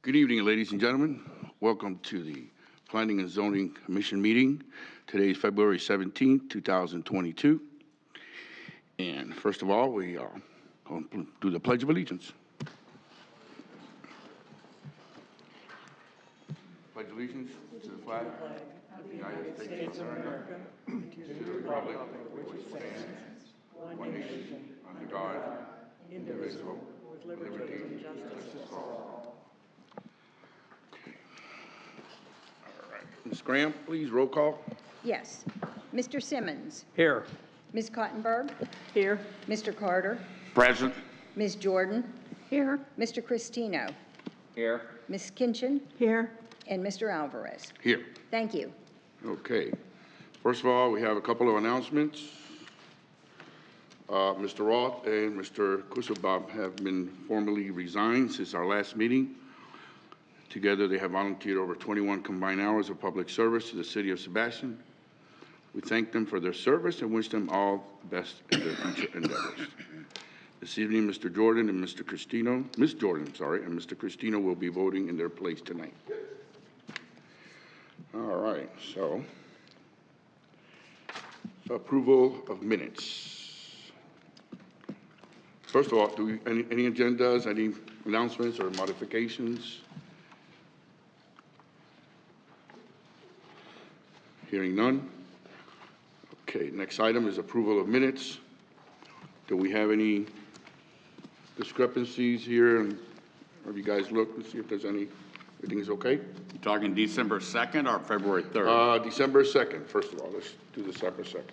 Good evening, ladies and gentlemen. Welcome to the Planning and Zoning Commission meeting. Today is February 17th, 2022. And first of all, we are going to do the Pledge of Allegiance. Pledge allegiance to the flag of the United States of America, to the republic which stands one nation under God, indivisible, with liberty and justice for all. Ms. Graham, please, roll call. Yes. Mr. Simmons. Here. Ms. Cottenberg. Here. Mr. Carter. Present. Ms. Jordan. Here. Mr. Cristino. Here. Ms. Kinchin. Here. And Mr. Alvarez. Here. Thank you. Okay. First of all, we have a couple of announcements. Mr. Roth and Mr. Kusabab have been formally resigned since our last meeting. Together, they have volunteered over 21 combined hours of public service to the city of Sebastian. We thank them for their service and wish them all the best in their future endeavors. This evening, Mr. Jordan and Mr. Cristino, Ms. Jordan, sorry, and Mr. Cristino will be voting in their place tonight. All right, so approval of minutes. First of all, do we, any agendas, any announcements or modifications? Hearing none. Okay, next item is approval of minutes. Do we have any discrepancies here? And have you guys looked and see if there's any, everything is okay? You talking December 2nd or February 3rd? December 2nd, first of all. Let's do December 2nd.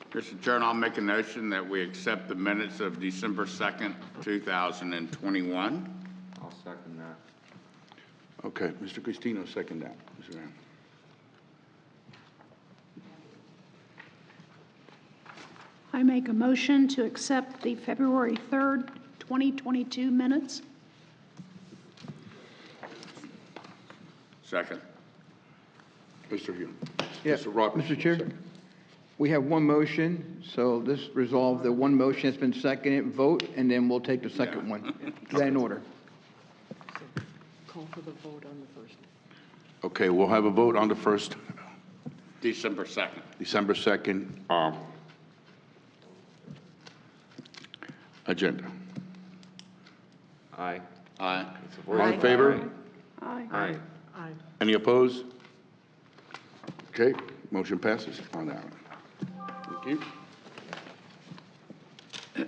Mr. Chairman, I'll make a motion that we accept the minutes of December 2nd, 2021. I'll second that. Okay, Mr. Cristino, second that. Mr. Ram. I make a motion to accept the February 3rd, 2022 minutes. Second. Mr. Hume. Yeah, Mr. Roberts. Mr. Chair, we have one motion, so this resolve the one motion has been seconded, vote, and then we'll take the second one. Is that in order? Call for the vote on the first. Okay, we'll have a vote on the first, December 2nd. December 2nd, agenda. Aye. Aye. All in favor? Aye. Aye. Aye. Any opposed? Okay, motion passes on that one. Thank you.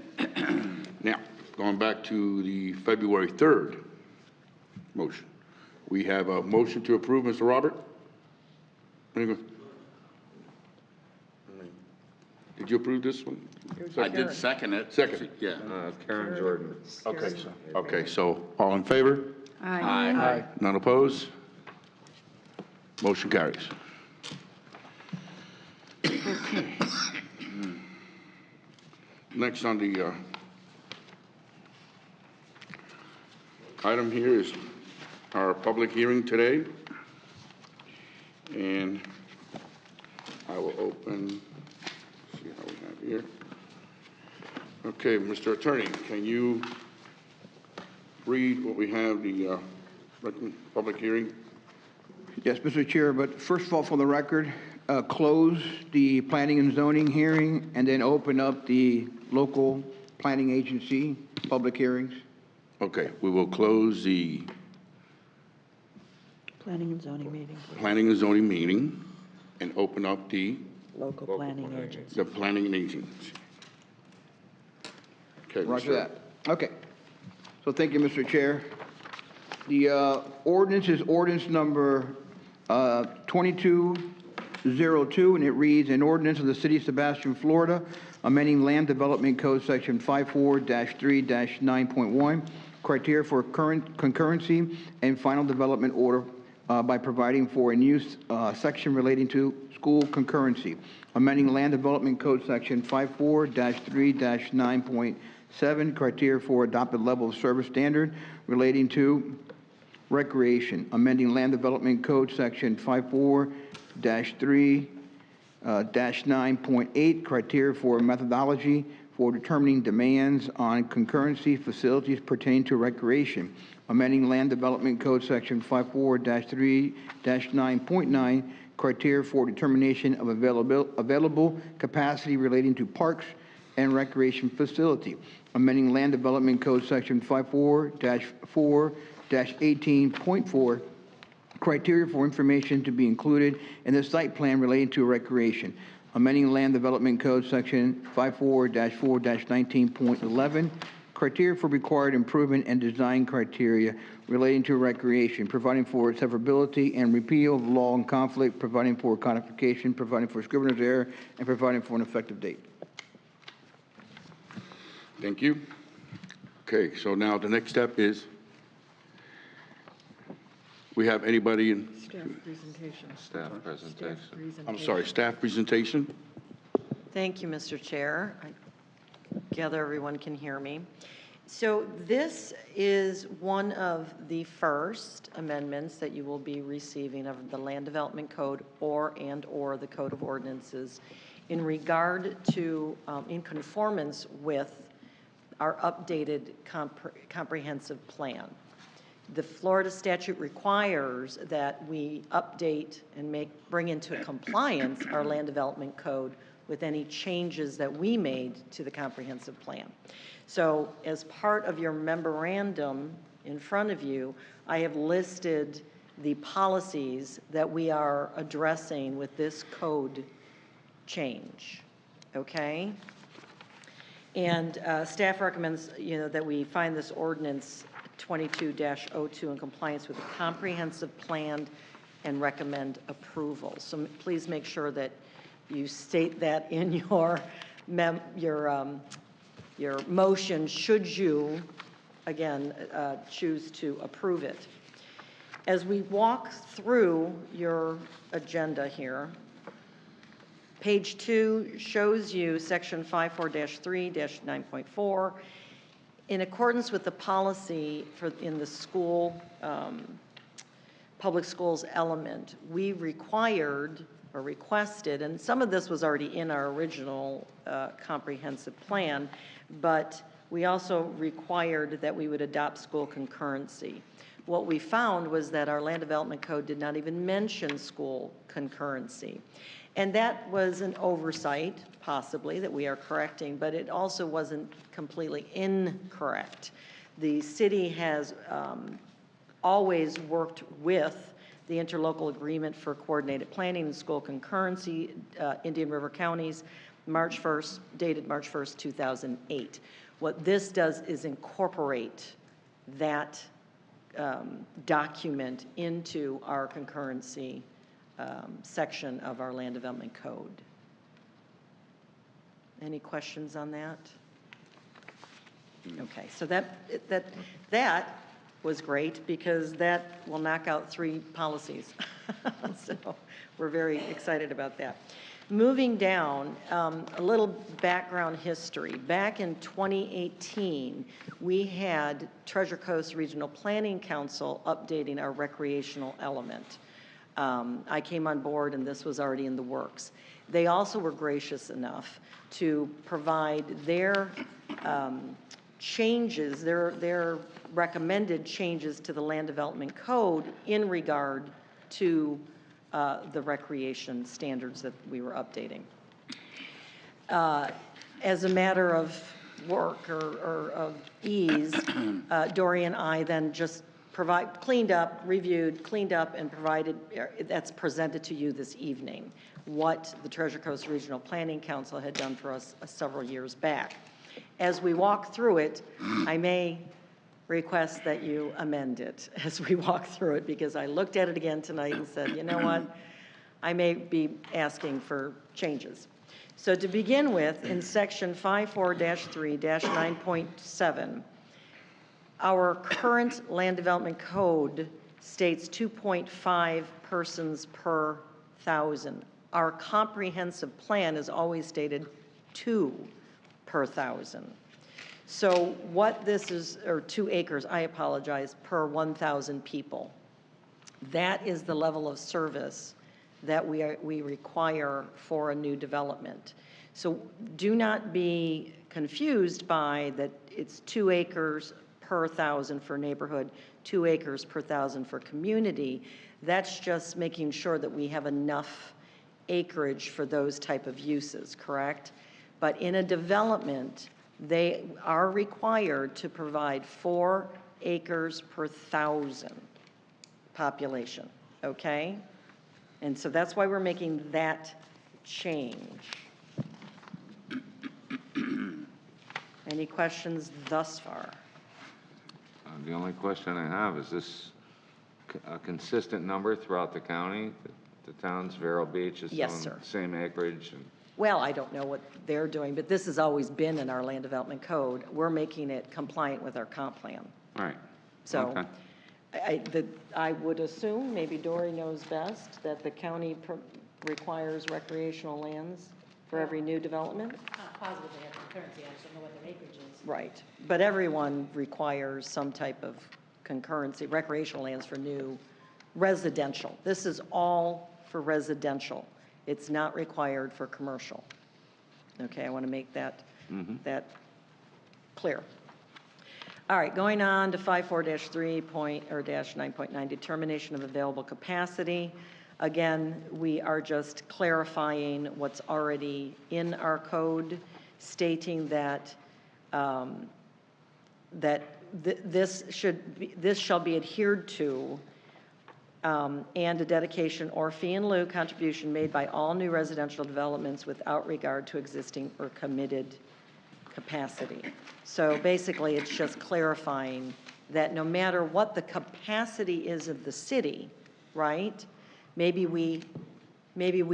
Now, going back to the February 3rd motion. We have a motion to approve, Mr. Robert? Did you approve this one? I did second it. Second. Yeah. Karen Jordan. Okay, so all in favor? Aye. None opposed? Motion carries. Okay. Next on the item here is our public hearing today. And I will open, see how we have here. Okay, Mr. Attorney, can you read what we have, the public hearing? Yes, Mr. Chair, but first of all, for the record, close the planning and zoning hearing and then open up the local planning agency public hearings. Okay, we will close the Planning and zoning meeting, planning and zoning meeting and open up the local planning agency. planning agency. Okay, Roger Mr. that. Okay. So thank you, Mr. Chair. The ordinance is ordinance number 2202, and it reads, an ordinance of the City of Sebastian, Florida, amending Land Development Code Section 54-3-9.1, criteria for concurrency and final development order by providing for a new section relating to school concurrency, amending Land Development Code Section 54-3-9.7, criteria for adopted level of service standard relating to recreation, amending Land Development Code Section 54-3-9.8, criteria for methodology for determining demands on concurrency facilities pertaining to recreation, amending Land Development Code Section 54-3-9.9, criteria for determination of available capacity relating to parks and recreation facility, amending Land Development Code Section 54-4-18.4, criteria for information to be included in the site plan relating to recreation, amending Land Development Code Section 54-4-19.11, criteria for required improvement and design criteria relating to recreation, providing for severability and repeal of law and conflict, providing for codification, providing for scrivener's error, and providing for an effective date. Thank you. Okay, so now the next step is, we have anybody in, Staff presentation. Staff presentation. I'm sorry, staff presentation? Thank you, Mr. Chair. I gather everyone can hear me. So this is one of the first amendments that you will be receiving of the Land Development Code or the Code of Ordinances in regard to, in conformance with our updated comprehensive plan. The Florida statute requires that we update and bring into compliance our land development code with any changes that we made to the comprehensive plan. So as part of your memorandum in front of you, I have listed the policies that we are addressing with this code change, okay? And staff recommends, that we find this ordinance 22-02 in compliance with the comprehensive plan and recommend approval. So please make sure that you state that in your motion, should you, again, choose to approve it. As we walk through your agenda here, page 2 shows you section 54-3-9.4. In accordance with the policy in the school, public schools element, we required or requested, and some of this was already in our original comprehensive plan, but we also required that we would adopt school concurrency. What we found was that our land development code did not even mention school concurrency. And that was an oversight, possibly, that we are correcting, but it also wasn't completely incorrect. The city has always worked with the interlocal agreement for coordinated planning and school concurrency, Indian River counties, dated March 1st, 2008. What this does is incorporate that document into our concurrency section of our land development code. Any questions on that? Okay, so that was great because that will knock out 3 policies. So we're very excited about that. Moving down, a little background history. Back in 2018, we had Treasure Coast Regional Planning Council updating our recreational element. I came on board and this was already in the works. They also were gracious enough to provide their changes, their recommended changes to the land development code in regard to the recreation standards that we were updating. As a matter of work or of ease, Dory and I then just reviewed, cleaned up, and provided, that's presented to you this evening, what the Treasure Coast Regional Planning Council had done for us several years back. As we walk through it, I may request that you amend it as we walk through it, because I looked at it again tonight and said, you know what, I may be asking for changes. So to begin with, in section 54-3-9.7, our current land development code states 2.5 persons per 1,000. Our comprehensive plan is always stated 2 per 1,000. So what this is, or 2 acres, I apologize, per 1,000 people. That is the level of service that we require for a new development. So do not be confused by that it's 2 acres per 1,000 for neighborhood, 2 acres per 1,000 for community. That's just making sure that we have enough acreage for those type of uses, correct? But in a development, they are required to provide 4 acres per 1,000 population, okay? And so that's why we're making that change. Any questions thus far? The only question I have, is this a consistent number throughout the county? The towns, Vero Beach is Yes, on sir. the same acreage? And Well, I don't know what they're doing, but this has always been in our land development code. We're making it compliant with our comp plan. All right. So Okay. I would assume, maybe Dory knows best, that the county requires recreational lands for every new development? Not positive they have concurrency, I just don't know what their acreage is. Right. But everyone requires some type of concurrency, recreational lands for new residential. This is all for residential. It's not required for commercial. Okay, I want to make that, that clear. All right, going on to 54-3.9.9, determination of available capacity. Again, we are just clarifying what's already in our code, stating that this shall be adhered to, and a dedication or fee in lieu contribution made by all new residential developments without regard to existing or committed capacity. So basically, it's just clarifying that no matter what the capacity is of the city, right? Maybe we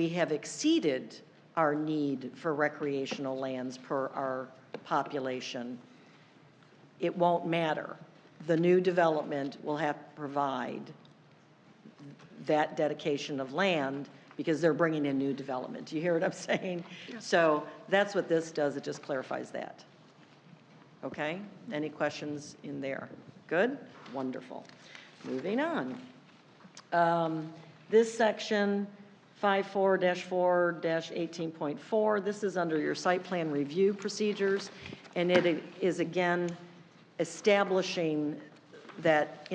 have exceeded our need for recreational lands per our population. It won't matter. The new development will have to provide that dedication of land because they're bringing in new development. Do you hear what I'm saying? So that's what this does. It just clarifies that. Okay? Any questions in there? Good? Wonderful. Moving on. This section, 54-4-18.4, this is under your site plan review procedures, and it is, again, establishing that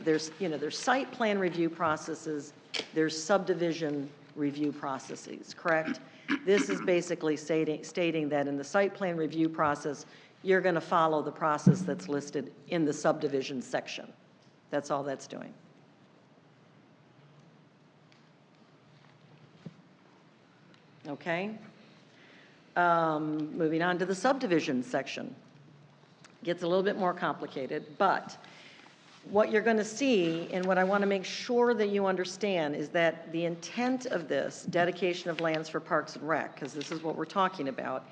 there's site plan review processes, there's subdivision review processes, correct? This is basically stating that in the site plan review process, you're going to follow the process that's listed in the subdivision section. That's all that's doing. Okay? Moving on to the subdivision section. Gets a little bit more complicated, but what you're going to see, and what I want to make sure that you understand, is that the intent of this dedication of lands for Parks and Rec, because this is what we're talking about,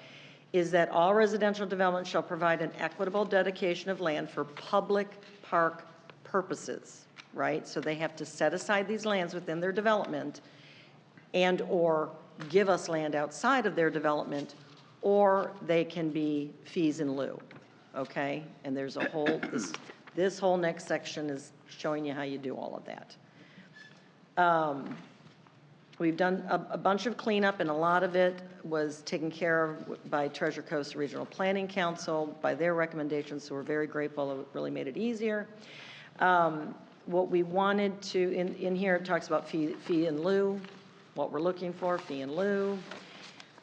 is that all residential development shall provide an equitable dedication of land for public park purposes, right? So they have to set aside these lands within their development and or give us land outside of their development, or they can be fees in lieu, okay? And there's a whole, this whole next section is showing you how you do all of that. We've done a bunch of cleanup, and a lot of it was taken care of by Treasure Coast Regional Planning Council, by their recommendations, so we're very grateful. It really made it easier. What we wanted to, in here, it talks about fee in lieu, what we're looking for, fee in lieu,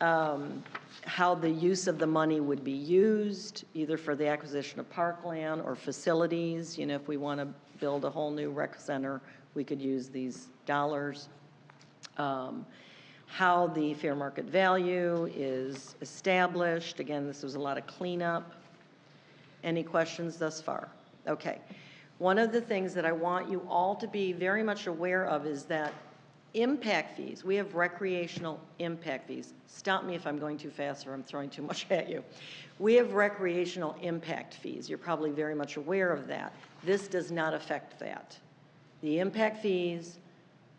how the use of the money would be used, either for the acquisition of parkland or facilities. You know, if we want to build a whole new rec center, we could use these dollars. How the fair market value is established. Again, this was a lot of cleanup. Any questions thus far? Okay. One of the things that I want you all to be very much aware of is that impact fees, we have recreational impact fees. Stop me if I'm going too fast or I'm throwing too much at you. We have recreational impact fees. You're probably very much aware of that. This does not affect that. The impact fees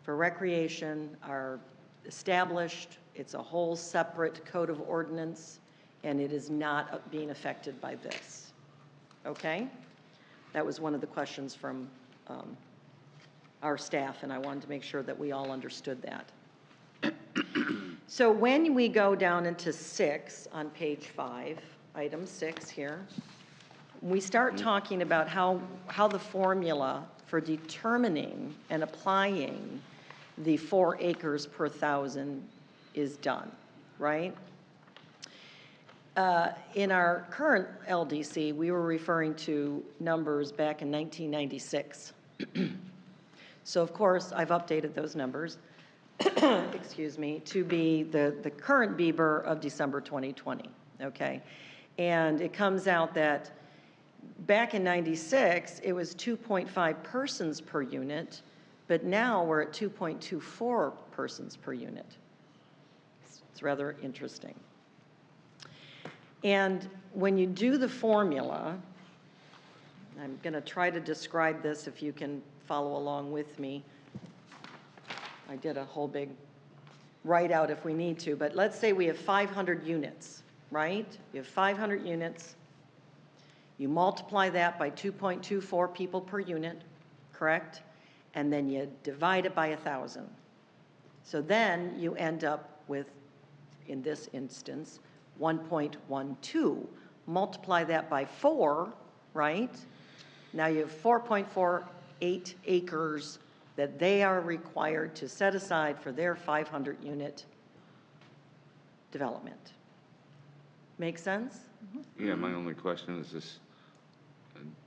for recreation are established. It's a whole separate code of ordinance, and it is not being affected by this. Okay? That was one of the questions from our staff, and I wanted to make sure that we all understood that. So when we go down into 6 on page 5, item 6 here, we start talking about how the formula for determining and applying the 4 acres per 1,000 is done, right? In our current LDC, we were referring to numbers back in 1996. So of course, I've updated those numbers, excuse me, to be the current BBER of December 2020, okay? And it comes out that back in 96, it was 2.5 persons per unit, but now we're at 2.24 persons per unit. It's rather interesting. And when you do the formula, I'm going to try to describe this if you can follow along with me. I did a whole big write-out if we need to, but let's say we have 500 units, right? You have 500 units. You multiply that by 2.24 people per unit, correct? And then you divide it by 1,000. So then you end up with, in this instance, 1.12. Multiply that by 4, right? Now you have 4.48 acres that they are required to set aside for their 500-unit development. Make sense? Yeah, my only question is this,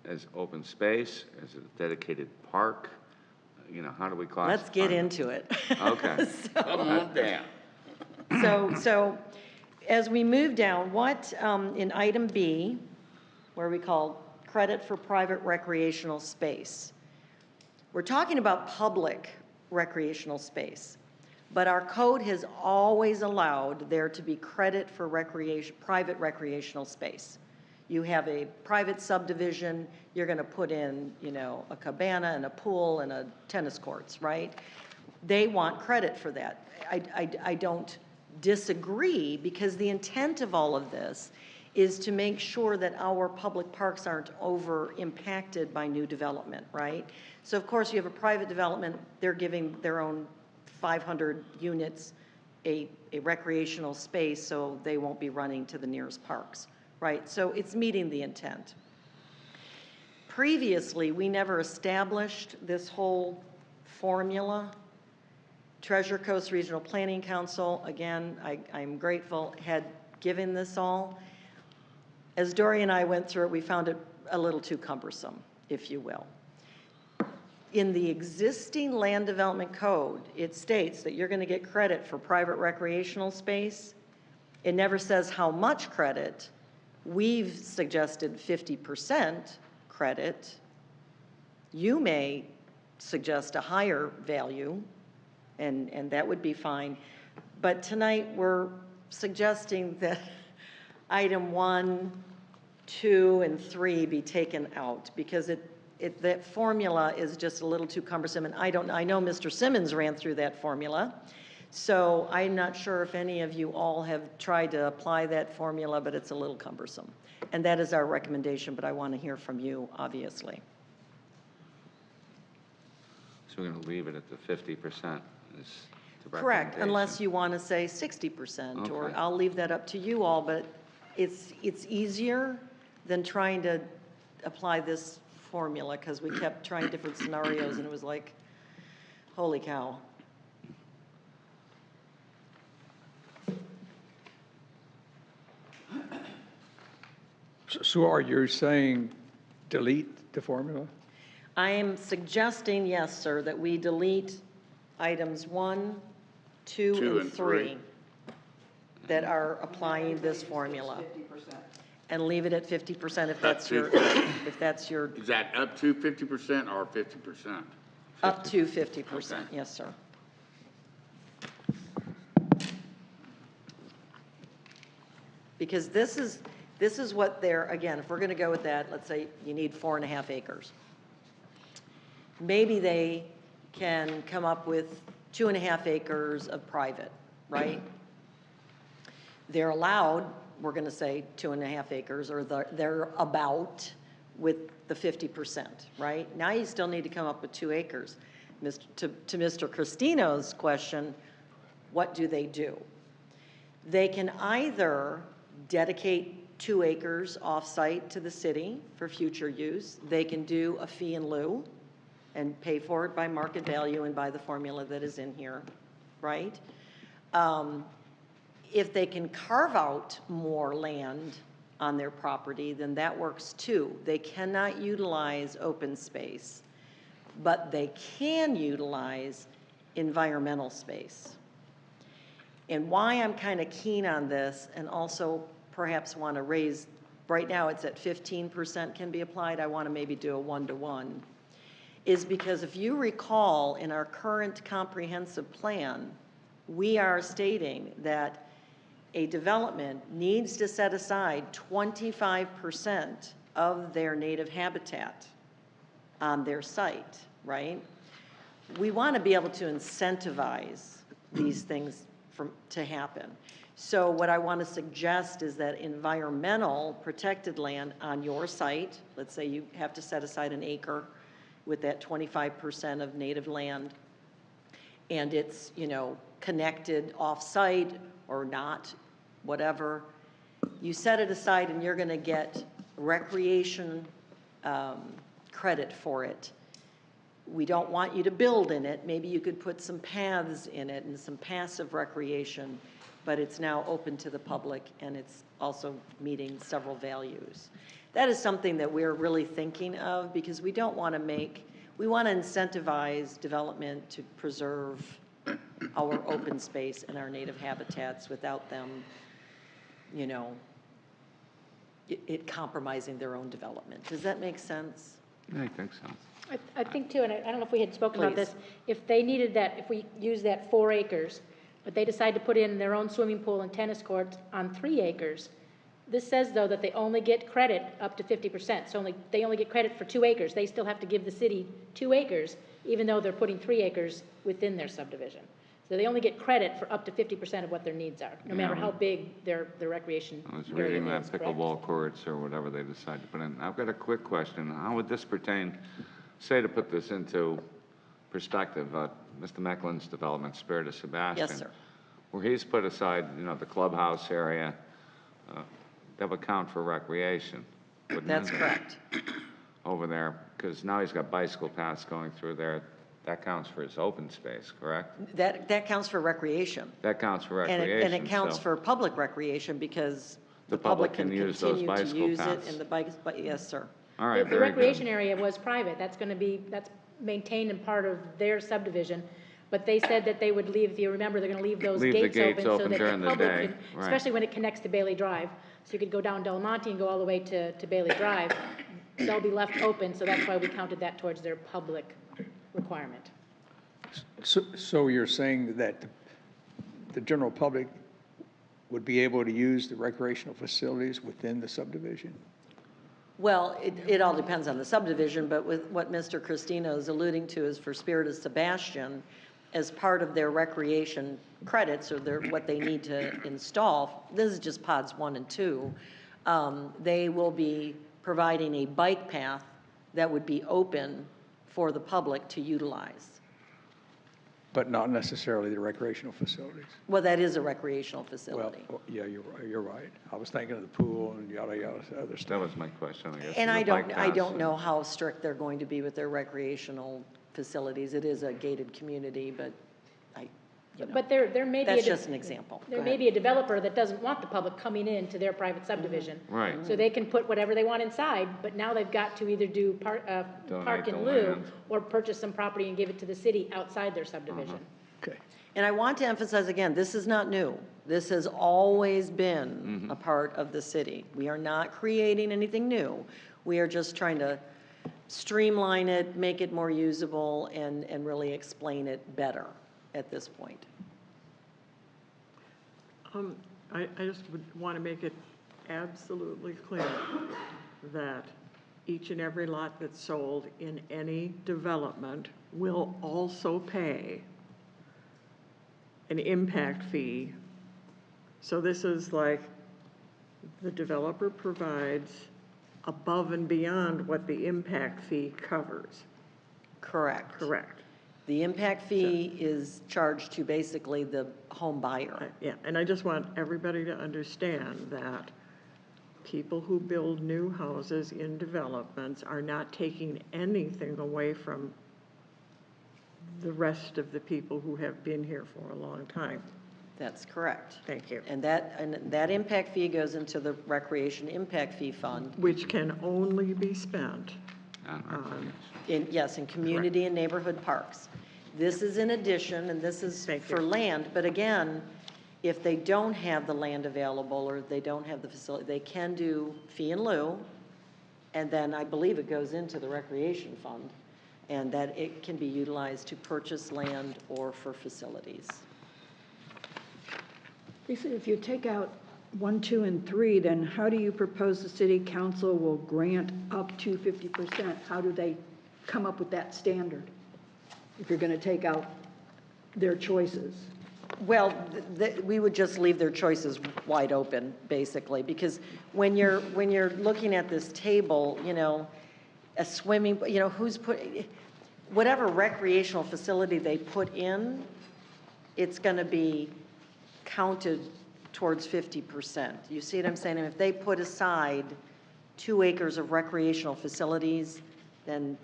as open space, as a dedicated park, you know, how do we classify? Let's get into it. Okay. Come on down. So as we move down, what, in item B, where we call credit for private recreational space, we're talking about public recreational space, but our code has always allowed there to be credit for private recreational space. You have a private subdivision, you're going to put in, you know, a cabana and a pool and a tennis courts, right? They want credit for that. I don't disagree, because the intent of all of this is to make sure that our public parks aren't over impacted by new development, right? So of course you have a private development, they're giving their own 500 units a recreational space, so they won't be running to the nearest parks, right? So it's meeting the intent. Previously, we never established this whole formula. Treasure Coast Regional Planning Council, again, I'm grateful, had given this all. As Dory and I went through it, we found it a little too cumbersome, if you will. In the existing land development code, it states that you're going to get credit for private recreational space. It never says how much credit. We've suggested 50% credit. You may suggest a higher value, and that would be fine. But tonight, we're suggesting that item 1, 2, and 3 be taken out, because that formula is just a little too cumbersome. And I know Mr. Simmons ran through that formula, so I'm not sure if any of you all have tried to apply that formula, but it's a little cumbersome. And that is our recommendation, but I want to hear from you, obviously. So we're going to leave it at the 50%. Is the Correct, recommendation. unless you want to say 60%, or Okay. I'll leave that up to you all, but it's easier than trying to apply this formula, because we kept trying different scenarios, and it was like, holy cow. So are you saying delete the formula? I am suggesting, yes, sir, that we delete items 1, 2, and 3 that are applying this formula. And leave it at 50% if that's your, Is that up to 50% or 50%? up to 50%, Okay. yes, sir. Because this is what they're, again, if we're going to go with that, let's say you need 4.5 acres. Maybe they can come up with 2.5 acres of private, right? They're allowed, we're going to say 2.5 acres, or they're about with the 50%, right? Now you still need to come up with 2 acres. To Mr. Cristino's question, what do? They can either dedicate 2 acres off-site to the city for future use. They can do a fee in lieu and pay for it by market value and by the formula that is in here, right? If they can carve out more land on their property, then that works too. They cannot utilize open space, but they can utilize environmental space. And why I'm kind of keen on this, and also perhaps want to raise, right now it's at 15% can be applied, I want to maybe do a 1-to-1, is because if you recall in our current comprehensive plan, we are stating that a development needs to set aside 25% of their native habitat on their site, right? We want to be able to incentivize these things to happen. So what I want to suggest is that environmental protected land on your site, let's say you have to set aside an acre with that 25% of native land, and it's, you know, connected off-site or not, whatever, you set it aside and you're going to get recreation credit for it. We don't want you to build in it. Maybe you could put some paths in it and some passive recreation, but it's now open to the public and it's also meeting several values. That is something that we're really thinking of because we don't want to we want to incentivize development to preserve our open space and our native habitats without them, you know, it compromising their own development. Does that make sense? I think so. I think too, and I don't know if we had spoken about Please. this, if they needed that, if we use that 4 acres, but they decide to put in their own swimming pool and tennis courts on 3 acres, this says though that they only get credit up to 50%. So they only get credit for 2 acres. They still have to give the city 2 acres, even though they're putting 3 acres within their subdivision. So they only get credit for up to 50% of what their needs are, no matter how big their recreation I was area reading that is, correct? pickleball courts or whatever they decide to put in. I've got a quick question. How would this pertain, say to put this into perspective, Mr. Mecklen's development, Spirit of Sebastian. Yes, sir. Where he's put aside, you know, the clubhouse area, that would count for recreation, wouldn't it? That's correct. Over there, because now he's got bicycle paths going through there. That counts for his open space, correct? That counts for recreation. That counts for And recreation. it counts so for public recreation because The the public public can can use those continue to bicycle use it paths. and the bikes, but yes, sir. All right, The very recreation good. area was private. That's maintained and part of their subdivision. But they said that they would leave, if you remember, they're gonna leave those Leave the gates gates open so open that during the the public day, can, right. especially when it connects to Bailey Drive. So you could go down Del Monte and go all the way to Bailey Drive. They'll be left open, so that's why we counted that towards their public requirement. So you're saying that the general public would be able to use the recreational facilities within the subdivision? Well, it all depends on the subdivision, but with what Mr. Christina is alluding to is for Spirit of Sebastian, as part of their recreation credits or what they need to install, this is just pods 1 and 2, they will be providing a bike path that would be open for the public to utilize. But not necessarily the recreational facilities? Well, that is a recreational facility. Well, yeah, you're right. I was thinking of the pool and yada, yada, other That stuff. was my question, I guess. And the I bike don't paths. know how strict they're going to be with their recreational facilities. It is a gated community, but But there may be. that's just an example. There Go may ahead. be a developer that doesn't want the public coming into their private subdivision. Right. So they can put whatever they want inside, but now they've got to either do park Donate in the lieu land. or purchase some property and give it to the city outside their subdivision. Okay. And I want to emphasize again, this is not new. This has always been a part of the city. We are not creating anything new. We are just trying to streamline it, make it more usable, and really explain it better at this point. I just would want to make it absolutely clear that each and every lot that's sold in any development will also pay an impact fee. So this is like the developer provides above and beyond what the impact fee covers. Correct. Correct. The impact fee is charged to basically the home buyer. Yeah, and I just want everybody to understand that people who build new houses in developments are not taking anything away from the rest of the people who have been here for a long time. That's correct. Thank you. And that impact fee goes into the Recreation Impact Fee Fund. Which can only be spent In community and neighborhood parks. This is in addition, and this is for land, but again, if they don't have the land available or they don't have the facility, they can do fee in lieu, and then I believe it goes into the recreation fund, and that it can be utilized to purchase land or for facilities. Lisa, if you take out 1, 2, and 3, then how do you propose the city council will grant up to 50%? How do they come up with that standard? If you're going to take out their choices. Well, we would just leave their choices wide open, basically, because when you're looking at this table, you know, a swimming, you know, whatever recreational facility they put in, it's going to be counted towards 50%. You see what I'm saying? And if they put aside 2 acres of recreational facilities, then,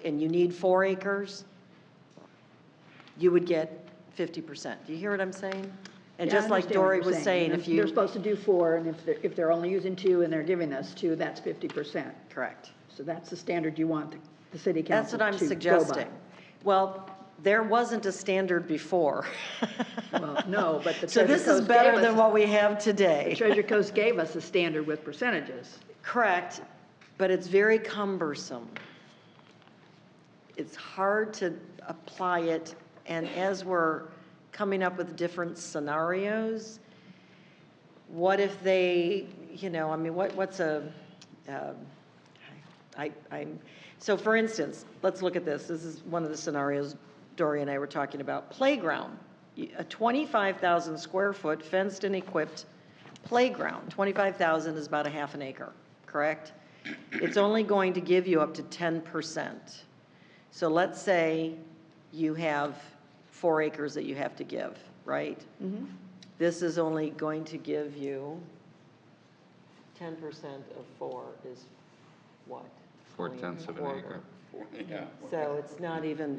and you need 4 acres, you would get 50%. Do you hear what I'm saying? And Yeah, just like Dory was saying, if they're supposed to do 4, and if they're only using 2 and they're giving us 2, that's 50%. Correct. So that's the standard you want the city council That's what I'm to go by. suggesting. Well, there wasn't a standard before. Well, no, but the So Treasure this is Coast better gave than us- what we have The today. Treasure Coast gave us a standard with percentages. Correct, but it's very cumbersome. It's hard to apply it, and as we're coming up with different scenarios, what if they, you know, I mean, what's a, so for instance, let's look at this. This is one of the scenarios Dory and I were talking about. Playground, a 25,000 square foot fenced and equipped playground. 25,000 is about a half an acre, correct? It's only going to give you up to 10%. So let's say you have 4 acres that you have to give, right? Mm-hmm. This is only going to give you 10% of 4 is what? 4/10 of an acre. So it's not even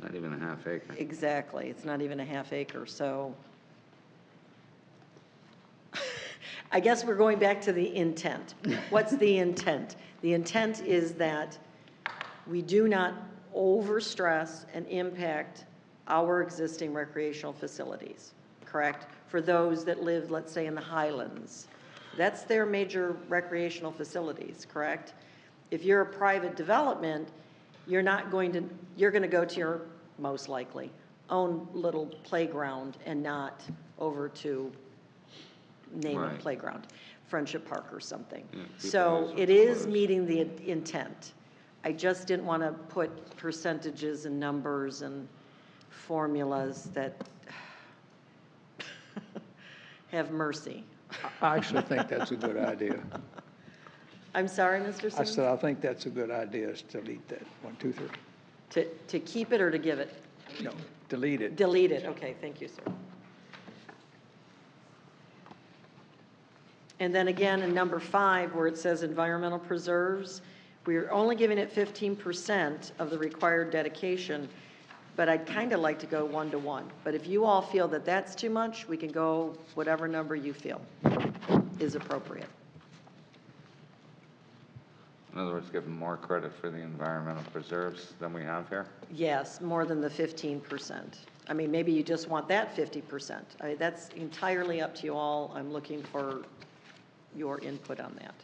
Not even a half acre. exactly, it's not even a half acre, so. I guess we're going back to the intent. What's the intent? The intent is that we do not overstress and impact our existing recreational facilities, correct? For those that live, let's say, in the Highlands. That's their major recreational facilities, correct? If you're a private development, you're going to go to your, most likely, own little playground and not over to name a Right. playground, Friendship Park or something. Yeah, So people it use is those. meeting the intent. I just didn't want to put percentages and numbers and formulas that have mercy. I actually think that's a good idea. I'm sorry, Mr. I Sims? said, I think that's a good idea, is to delete that 1, 2, 3. To keep it or to give it? No, delete it. Delete it, okay, thank you, sir. And then again, in number 5, where it says environmental preserves, we're only giving it 15% of the required dedication, but I'd kind of like to go 1-to-1. But if you all feel that that's too much, we can go whatever number you feel is appropriate. In other words, give them more credit for the environmental preserves than we have here? Yes, more than the 15%. I mean, maybe you just want that 50%. That's entirely up to you all. I'm looking for your input on that.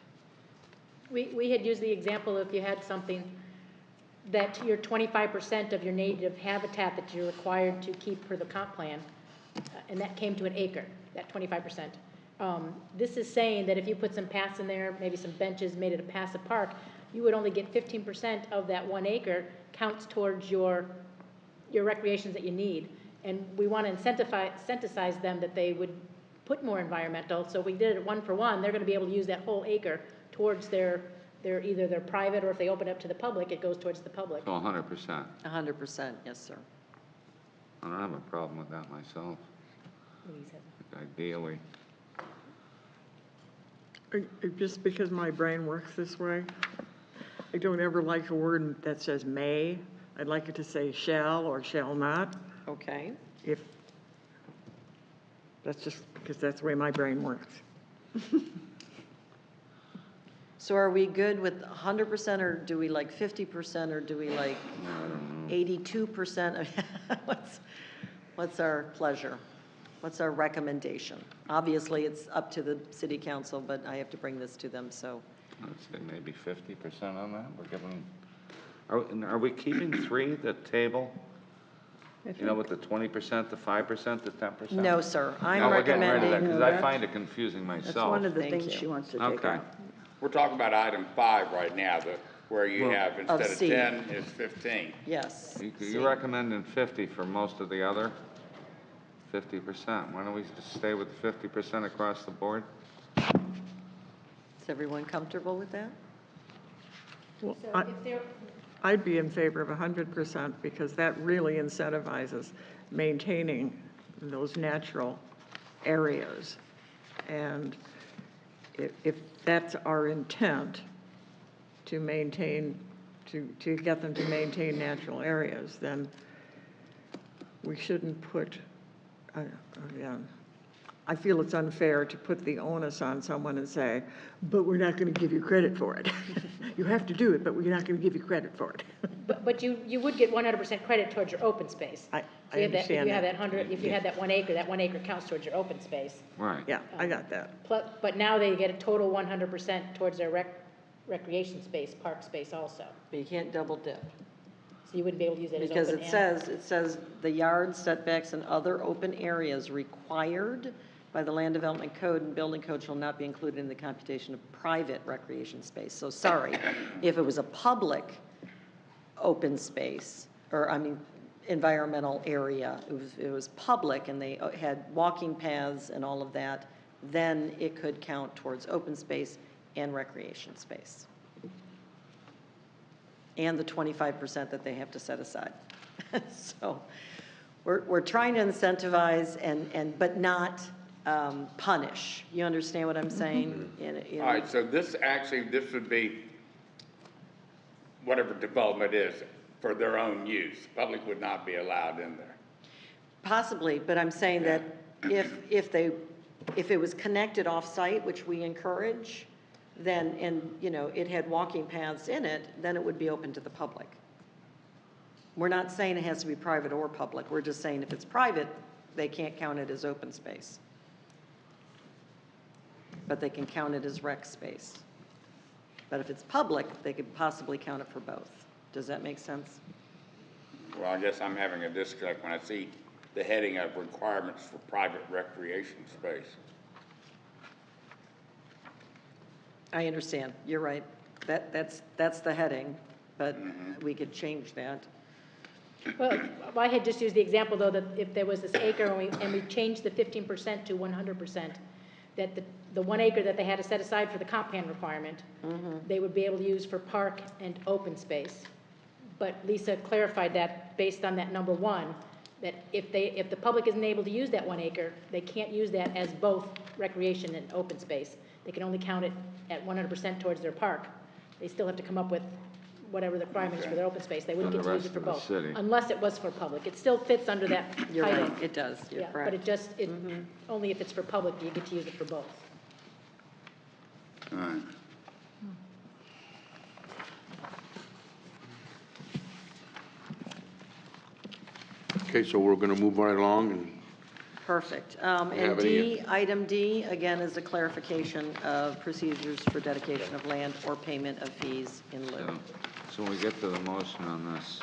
We had used the example, if you had something that your 25% of your native habitat that you're required to keep per the comp plan, and that came to an acre, that 25%. This is saying that if you put some paths in there, maybe some benches, made it a passive park, you would only get 15% of that 1 acre counts towards your recreations that you need. And we want to incentivize them that they would put more environmental. So if we did it 1-for-1, they're going to be able to use that whole acre towards their they're private, or if they open up to the public, it goes towards the public. So 100%. 100%, yes, sir. I don't have a problem with that myself, ideally. Just because my brain works this way, I don't ever like a word that says may. I'd like it to say shall or shall not. Okay. If, that's just because that's the way my brain works. So are we good with 100%, or do we like 50%, or do we like 82%? What's our pleasure? What's our recommendation? Obviously, it's up to the city council, but I have to bring this to them, so. I'd say maybe 50% on that. We're giving, are we keeping 3, the table? You know, with the 20%, the 5%, the 10%? No, sir. I'm No, we're getting rid of that, recommending, because I find it confusing That's myself. one of the Thank things you. she wants to take Okay. out. We're talking about item 5 right now, where you have, instead of C. 10, it's 15. yes. You're recommending 50 for most of the other 50%. Why don't we just stay with 50% across the board? Is everyone comfortable with that? Well, So if they're, I'd be in favor of 100% because that really incentivizes maintaining those natural areas. And if that's our intent, to maintain, to get them to maintain natural areas, then we shouldn't put, I feel it's unfair to put the onus on someone and say, but we're not going to give you credit for it. You have to do it, but we're not going to give you credit for it. but you would get 100% credit towards your open space. I So you have that- understand If you have that. that 100, if you had that 1 acre, that 1 acre counts towards your open space. Right. Yeah, I got that. But now they get a total 100% towards their recreation space, park space also. But you can't double dip. So you wouldn't be able to use it as open Because and. it says the yard setbacks and other open areas required by the Land Development Code and Building Code shall not be included in the computation of private recreation space. So sorry, if it was a public open space, or I mean, environmental area, it was public and they had walking paths and all of that, then it could count towards open space and recreation space. And the 25% that they have to set aside. So we're trying to incentivize but not punish. You understand what I'm saying? All right, so this would be whatever development is for their own use. Public would not be allowed in there. Possibly, but I'm saying that if it was connected off-site, which we encourage, then, and, you know, it had walking paths in it, then it would be open to the public. We're not saying it has to be private or public. We're just saying if it's private, they can't count it as open space. But they can count it as rec space. But if it's public, they could possibly count it for both. Does that make sense? Well, I guess I'm having a disconnect when I see the heading of requirements for private recreation space. I understand. You're right. That's the heading, but we could change that. Well, I had just used the example, though, that if there was this acre and we changed the 15% to 100%, that the 1 acre that they had to set aside for the comp plan requirement, they would be able to use for park and open space. But Lisa clarified that based on that number 1, that if the public isn't able to use that 1 acre, they can't use that as both recreation and open space. They can only count it at 100% towards their park. They still have to come up with whatever the requirement is for their open space. They wouldn't For get the to use it rest for of the both, city. unless it was for public. It still fits under that title. You're right. It does. You're Yeah, correct. but it just, only if it's for public, do you get to use it for both. All right. Okay, so we're going to move right along and Perfect. have And any- D, item D, again, is a clarification of procedures for dedication of land or payment of fees in lieu. Yeah. So when we get to the motion on this,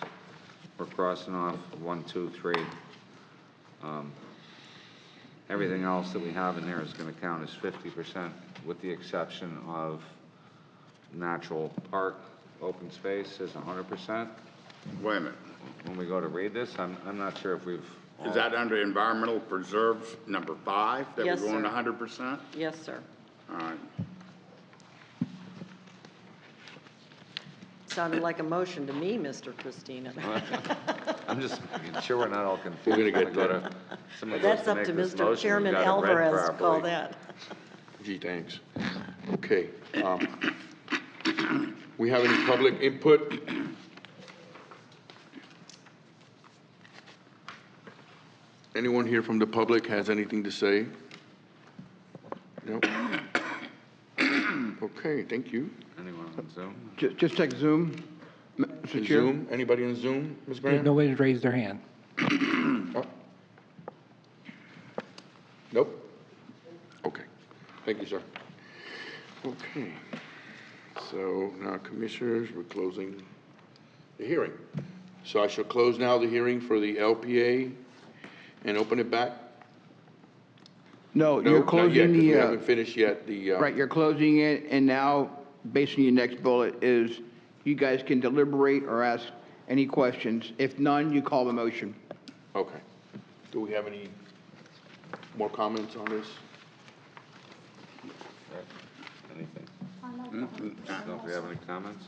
we're crossing off 1, 2, 3. Everything else that we have in there is going to count as 50%, with the exception of natural park, open space is 100%. Wait a minute. When we go to read this, I'm not sure if we've. Is that under environmental preserves, number 5, that we're Yes, going to sir. 100%? Yes, sir. All right. Sounded like a motion to me, Mr. Christina. I'm just making sure we're not all confused. We're gonna get When there. someone goes That's up make to this Mr. motion, Chairman we've got it read Alvarez to call properly. that. Gee, thanks. Okay. We have any public input? Anyone here from the public has anything to say? No? Okay, thank you. Anyone on Zoom? Just check Zoom, Mr. In Chair. Zoom, anybody in Zoom, Ms. Graham? Nobody's raised their hand. Oh. Nope? Okay, thank you, sir. Okay, so now commissioners, we're closing the hearing. So I shall close now the hearing for the LPA and open it back? No, No, you're not yet, closing 'cause we the, haven't finished yet the, right, you're closing it, and now, based on your next bullet, is you guys can deliberate or ask any questions. If none, you call the motion. okay. Do we have any more comments on this? Anything? Don't we have any comments?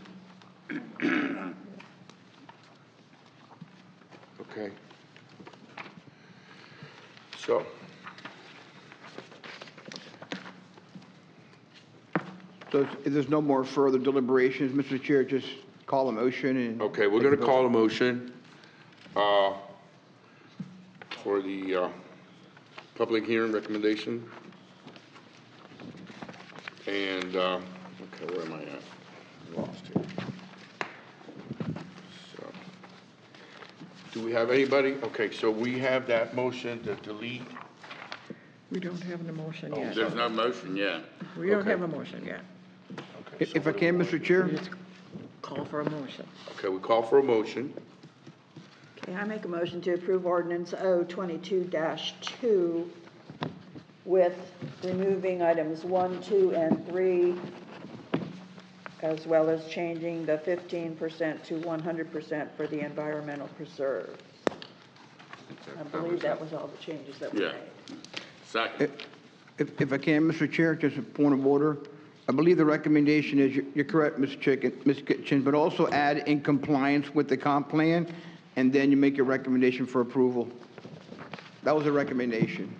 Okay. So, So if there's no more further deliberations, Mr. Chair, just call a motion and. okay, we're gonna call a motion, for the, public hearing recommendation. And, okay, where am I at? I'm lost here. So, do we have anybody? Okay, so we have that motion to delete. We don't have an emotion yet. There's no motion yet. We don't Okay. have a motion yet. Okay, so If I what do can, we Mr. Chair? We just call for a motion. Okay, we call for a motion. Okay, I make a motion to approve ordinance O22-2 with removing items 1, 2, and 3, as well as changing the 15% to 100% for the environmental preserve. I believe that was all the changes that we Yeah. made. Second. If I can, Mr. Chair, just a point of order. I believe the recommendation is, you're correct, Ms. Kitchen, but also add in compliance with the comp plan, and then you make your recommendation for approval. That was a recommendation.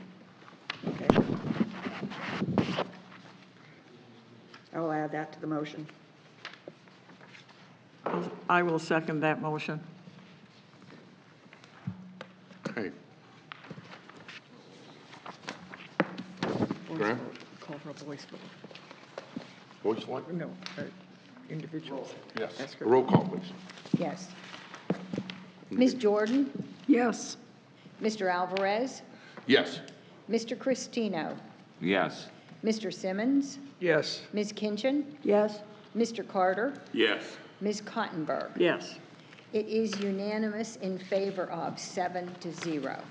Okay. I will add that to the motion. I will second that motion. Okay. Graham? Call for a voice vote. Voice vote? No, individuals. Yes. Ask her. Roll call, please. Yes. Ms. Jordan? Yes. Mr. Alvarez? Yes. Mr. Christino? Yes. Mr. Simmons? Yes. Ms. Kinchin? Yes? Mr. Carter? Yes. Ms. Cottenberg? Yes. It is unanimous in favor of 7-0.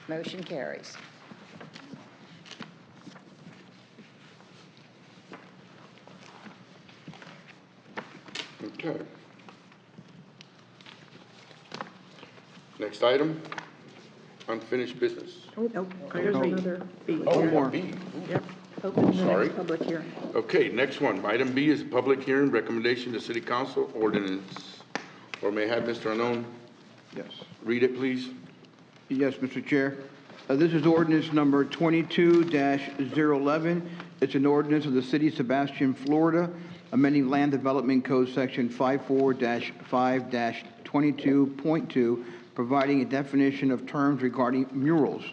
Motion carries. Okay. Next item, unfinished business. Nope. There's another B. Oh, we more. have B. Yep. Open the Sorry. next public hearing. Okay, next one. Item B is a public hearing, recommendation to City Council ordinance. Or may I have Mr. Anon Yes. read it, please? Yes, Mr. Chair. This is ordinance number 22-011. It's an ordinance of the City of Sebastian, Florida, amending Land Development Code Section 54-5-22.2, providing a definition of terms regarding murals,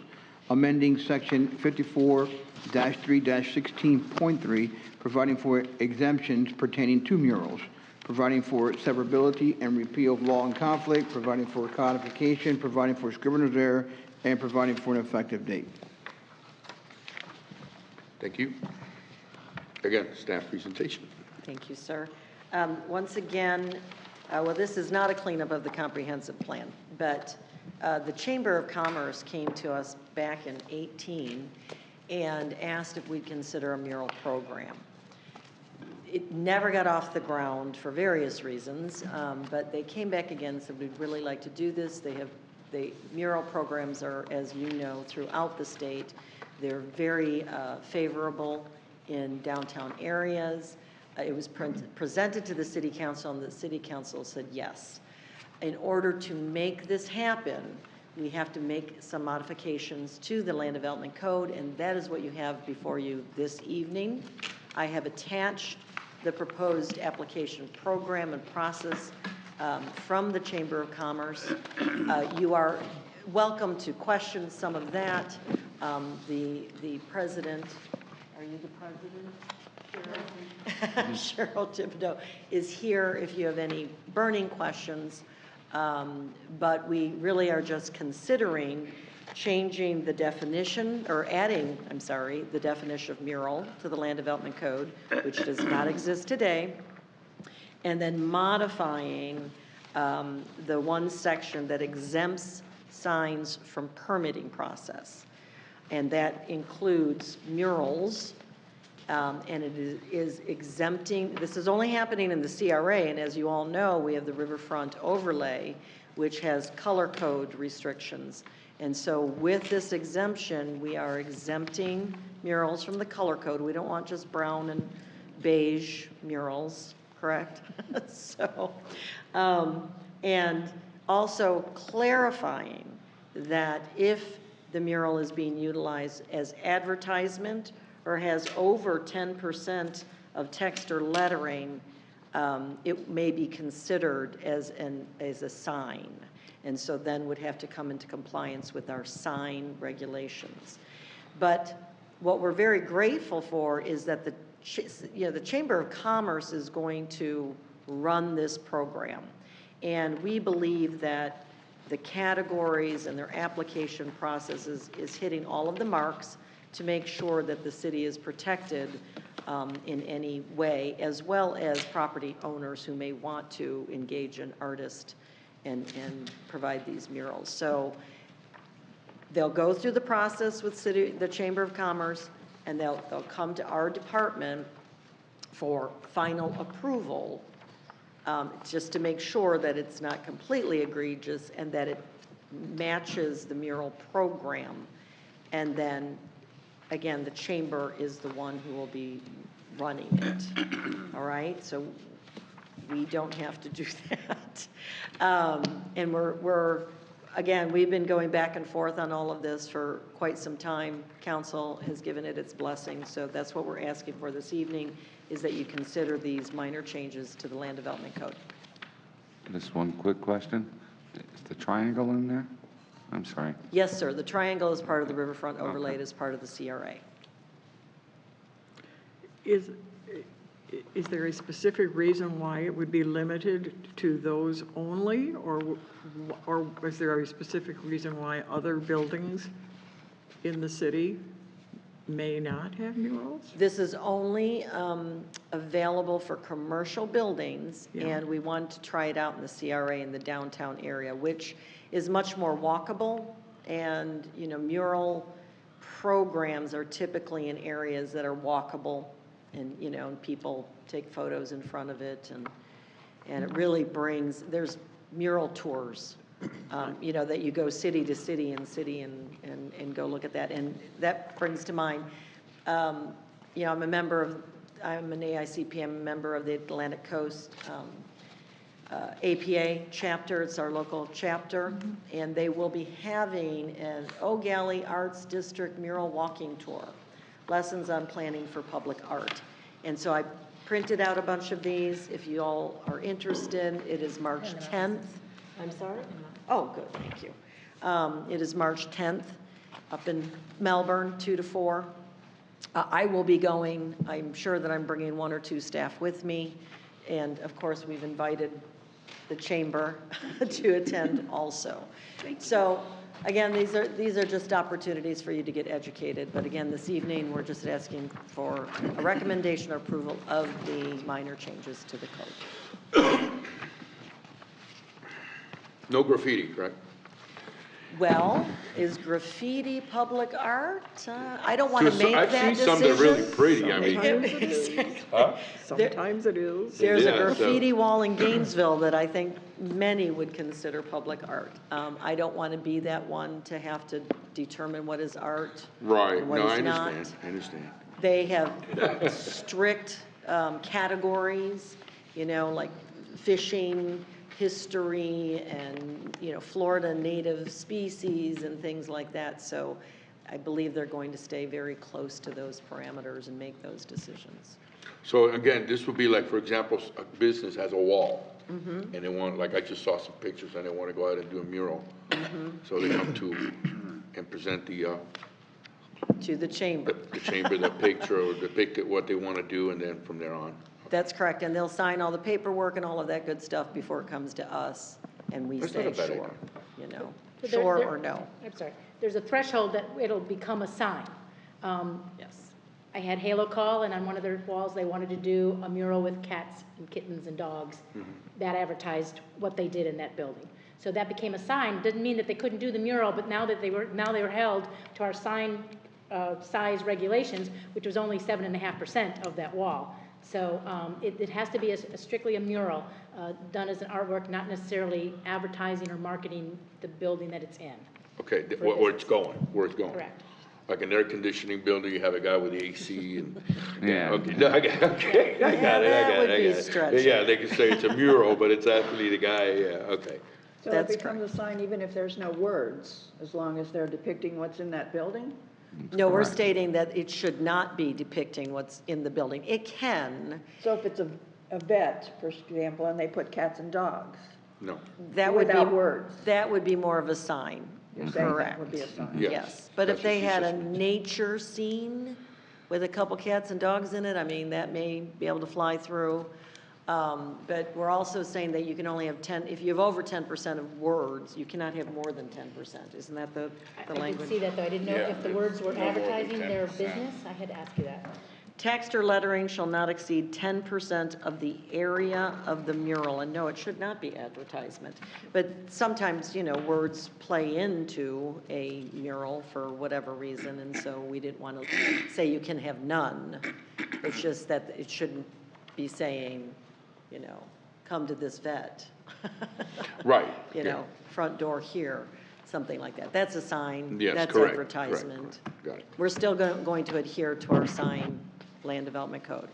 amending Section 54-3-16.3, providing for exemptions pertaining to murals, providing for severability and repeal of law and conflict, providing for codification, providing for scrivener's error, and providing for an effective date. Thank you. Again, staff presentation. Thank you, sir. Once again, well, this is not a cleanup of the comprehensive plan, but the Chamber of Commerce came to us back in 18 and asked if we'd consider a mural program. It never got off the ground for various reasons, but they came back again and said, we'd really like to do this. The mural programs are, as you know, throughout the state. They're very favorable in downtown areas. it was presented to the city council, and the city council said yes. In order to make this happen, we have to make some modifications to the Land Development Code, and that is what you have before you this evening. I have attached the proposed application program and process from the Chamber of Commerce. You are welcome to question some of that. The president, are you the president? Cheryl Thibodeau is here if you have any burning questions. But we really are just considering changing the definition, or adding, I'm sorry, the definition of mural to the Land Development Code, which does not exist today, and then modifying the one section that exempts signs from permitting process. And that includes murals, and it is exempting, this is only happening in the CRA, and as you all know, we have the riverfront overlay, which has color code restrictions. And so with this exemption, we are exempting murals from the color code. We don't want just brown and beige murals, correct? So, and also clarifying that if the mural is being utilized as advertisement or has over 10% of text or lettering, it may be considered as a sign. And so then would have to come into compliance with our sign regulations. But what we're very grateful for is that the Chamber of Commerce is going to run this program. And we believe that the categories and their application process is hitting all of the marks to make sure that the city is protected in any way, as well as property owners who may want to engage an artist and provide these murals. So they'll go through the process with the Chamber of Commerce, and they'll come to our department for final approval, just to make sure that it's not completely egregious and that it matches the mural program. And then, again, the chamber is the one who will be running it. All right? So we don't have to do that. And again, we've been going back and forth on all of this for quite some time. Council has given it its blessing. So that's what we're asking for this evening, is that you consider these minor changes to the Land Development Code. Just one quick question. Is the triangle in there? I'm sorry. Yes, sir. The triangle is part of the riverfront overlay, as part of the CRA. Is there a specific reason why it would be limited to those only, or is there a specific reason why other buildings in the city may not have murals? This is only available for commercial buildings, and we want to try it out in the CRA in the downtown area, which is much more walkable, and mural programs are typically in areas that are walkable, and and people take photos in front of it, and it really brings, there's mural tours, that you go city to city and go look at that. And that brings to mind, I'm an AICP, I'm a member of the Atlantic Coast APA chapter. It's our local chapter, and they will be having an O'Galley Arts District mural walking tour, lessons on planning for public art. And so I printed out a bunch of these. If you all are interested, it is March 10th. I'm sorry? Oh, good, thank you. It is March 10th up in Melbourne, 2 to 4. I will be going. I'm sure that I'm bringing 1 or 2 staff with me. And of course, we've invited the chamber to attend also. So again, these are just opportunities for you to get educated. But again, this evening, we're just asking for a recommendation or approval of the minor changes to the code. No graffiti, correct? Well, is graffiti public art? I don't want to make that decision. I've seen some that are really pretty, I mean. Sometimes it is. There's a graffiti wall in Gainesville that I think many would consider public art. I don't want to be that one to have to determine what is art Right, and what no, is I not. understand. They have strict categories, you know, like fishing, history, and, you know, Florida native species and things like that. So I believe they're going to stay very close to those parameters and make those decisions. So again, this would be like, for example, a business has a wall. And they want, like, I just saw some pictures and they want to go ahead and do a mural. So they come to and present To the chamber. the chamber, the picture, or depict it, what they want to do, and then from there on. That's correct, and they'll sign all the paperwork and all of that good stuff before it comes to us, and we That's say not a bad sure, idea. you know, So sure or no. I'm sorry. There's a threshold that it'll become a sign. Yes. I had Halo call, and on one of their walls, they wanted to do a mural with cats and kittens and dogs that advertised what they did in that building. So that became a sign. Didn't mean that they couldn't do the mural, but now they were held to our sign size regulations, which was only 7.5% of that wall. So it has to be strictly a mural done as an artwork, not necessarily advertising or marketing the building that it's in. Okay, where it's going, Correct. Like an air conditioning building, you have a guy with the AC and. Yeah. Okay, no, I got it. that would be stretching. Yeah, they can say it's a mural, but it's actually the guy, yeah, okay. So it That's becomes a sign even if there's no words, as long as they're depicting what's in that building? No, we're stating that it should not be depicting what's in the building. It can, So if it's a vet, for example, and they put cats and dogs, No, that would be. Without words. That would be more of a sign. you're saying that Correct. would be a sign? Yes, but if That's what they she had a just meant. nature scene with a couple cats and dogs in it, I mean, that may be able to fly through. But we're also saying that you can only have 10, if you have over 10% of words, you cannot have more than 10%. Isn't that the I didn't language? see that, though. I didn't know Yeah, if the words were no more than advertising their 10%. business. I had to ask you that. Text or lettering shall not exceed 10% of the area of the mural. And no, it should not be advertisement. But sometimes, you know, words play into a mural for whatever reason, and so we didn't want to say you can have none. It's just that it shouldn't be saying, you know, come to this vet. right. You yeah. know, front door here, something like that. That's a sign. Yes, That's correct, advertisement. correct. Got it. We're still going to adhere to our sign land development code.